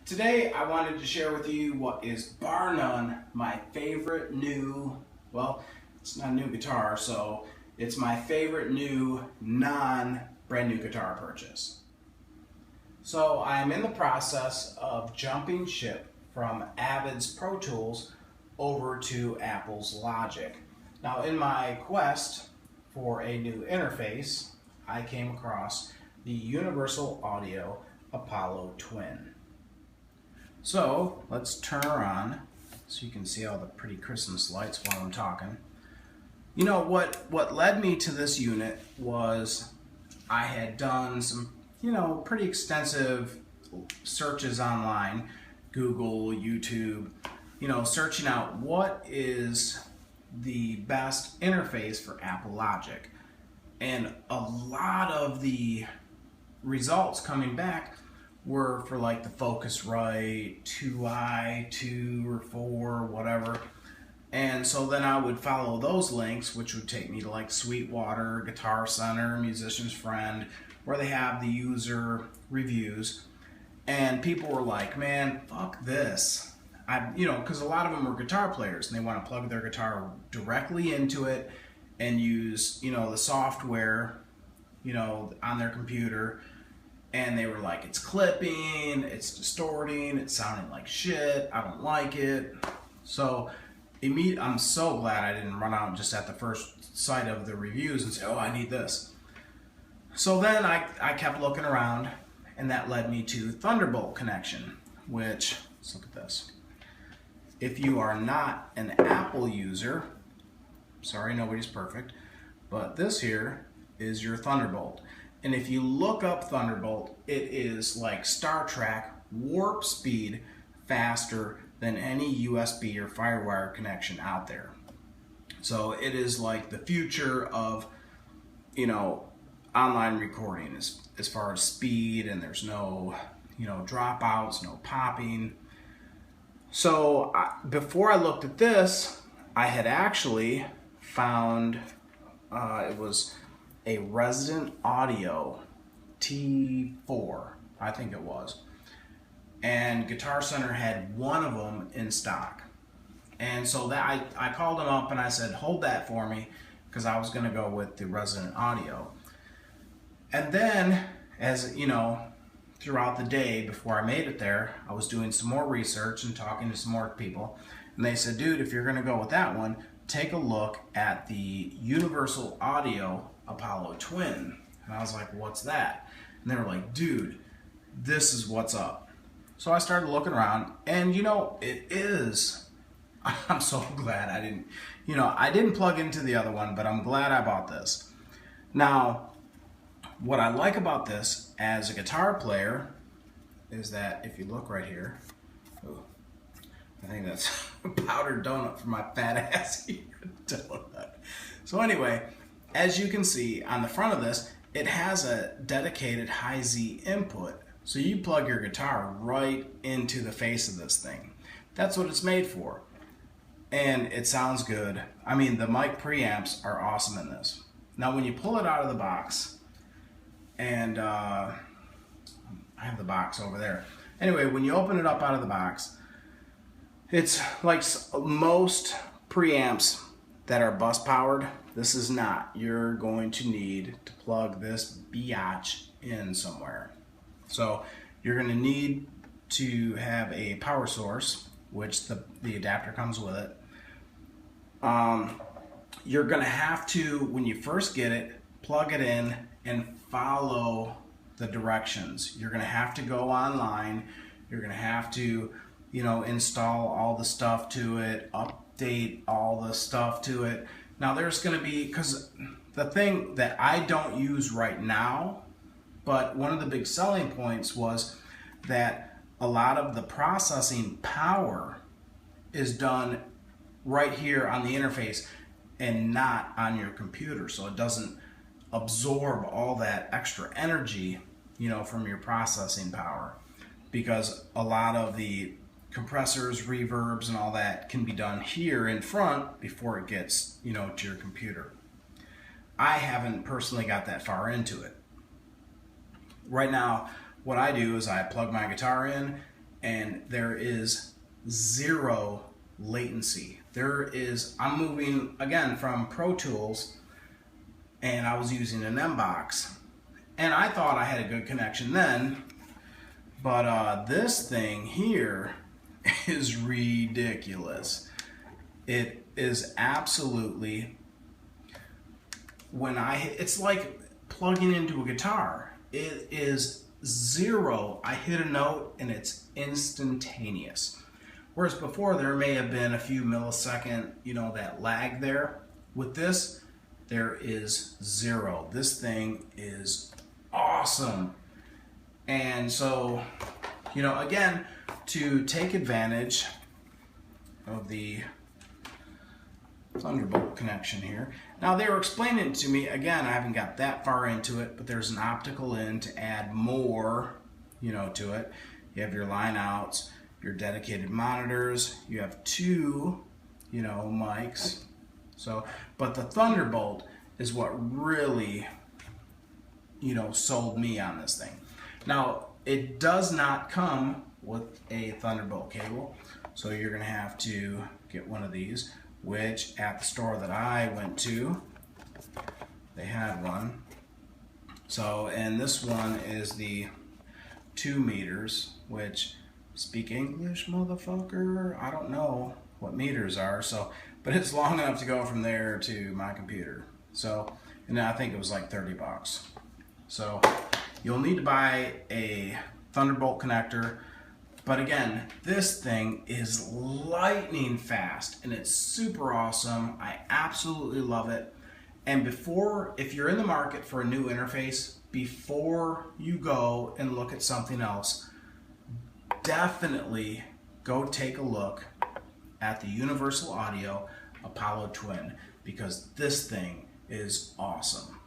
Today I wanted to share with you what is bar none my favorite new, well, it's not a new guitar, so it's my favorite new non-brand new guitar purchase. So I'm in the process of jumping ship from Avid's Pro Tools over to Apple's Logic. Now in my quest for a new interface, I came across the Universal Audio Apollo Twin. So let's turn her on so you can see all the pretty Christmas lights while I'm talking. You know what led me to this unit was I had done some, pretty extensive searches online, Google, YouTube, searching out what is the best interface for Apple Logic. And a lot of the results coming back were for like the Focusrite 2i, 2 or 4, whatever. And so then I would follow those links, which would take me to like Sweetwater, Guitar Center, Musician's Friend, where they have the user reviews. And people were like, man, fuck this. Because a lot of them were guitar players and they want to plug their guitar directly into it and use, the software, on their computer. And they were like, it's clipping, it's distorting, it's sounding like shit, I don't like it. So I'm so glad I didn't run out just at the first sight of the reviews and say, oh, I need this. So then I kept looking around, and that led me to Thunderbolt connection, which, let's look at this. If you are not an Apple user, sorry, nobody's perfect, but this here is your Thunderbolt. And if you look up Thunderbolt, it is like Star Trek warp speed faster than any USB or FireWire connection out there. So it is like the future of, online recording as far as speed, and there's no, dropouts, no popping. So before I looked at this, I had actually found, it was a Resident Audio T4, I think it was. And Guitar Center had one of them in stock. And so that I called them up and I said, hold that for me, because I was going to go with the Resident Audio. And then, as throughout the day before I made it there, I was doing some more research and talking to some more people. And they said, dude, if you're going to go with that one, take a look at the Universal Audio Apollo Twin. And I was like, what's that? And they were like, dude, this is what's up. So I started looking around, and it is. I'm so glad I didn't plug into the other one, but I'm glad I bought this. Now, what I like about this as a guitar player is that if you look right here, I think that's a powdered donut for my fat ass donut. So anyway, as you can see on the front of this, it has a dedicated high Z input. So you plug your guitar right into the face of this thing. That's what it's made for. And it sounds good. I mean, the mic preamps are awesome in this. Now when you pull it out of the box, and I have the box over there. Anyway, when you open it up out of the box, it's like most preamps that are bus powered. This is not. You're going to need to plug this biatch in somewhere. So you're going to need to have a power source, which the adapter comes with it. You're going to have to, when you first get it, plug it in and follow the directions. You're going to have to go online. You're going to have to, install all the stuff to it, update all the stuff to it. Now there's going to be, because the thing that I don't use right now, but one of the big selling points was that a lot of the processing power is done right here on the interface and not on your computer. So it doesn't absorb all that extra energy, from your processing power, because a lot of the compressors, reverbs, and all that can be done here in front before it gets, to your computer. I haven't personally got that far into it. Right now, what I do is I plug my guitar in and there is zero latency. I'm moving again from Pro Tools, and I was using an MBox, and I thought I had a good connection then, but this thing here is ridiculous. It is absolutely, it's like plugging into a guitar. It is zero. I hit a note and it's instantaneous. Whereas before there may have been a few millisecond, that lag there. With this, there is zero. This thing is awesome. And so, again, to take advantage of the Thunderbolt connection here. Now they were explaining it to me, again, I haven't got that far into it, but there's an optical in to add more, to it. You have your line outs, your dedicated monitors, you have two, mics. So, but the Thunderbolt is what really, sold me on this thing. Now, it does not come with a Thunderbolt cable, so you're gonna have to get one of these, which at the store that I went to, they had one. So, and this one is the 2 meters, which, speak English, motherfucker, I don't know what meters are, so, but it's long enough to go from there to my computer. So, and I think it was like 30 bucks. So, you'll need to buy a Thunderbolt connector. But again, this thing is lightning fast and it's super awesome. I absolutely love it. And if you're in the market for a new interface, before you go and look at something else, definitely go take a look at the Universal Audio Apollo Twin, because this thing is awesome.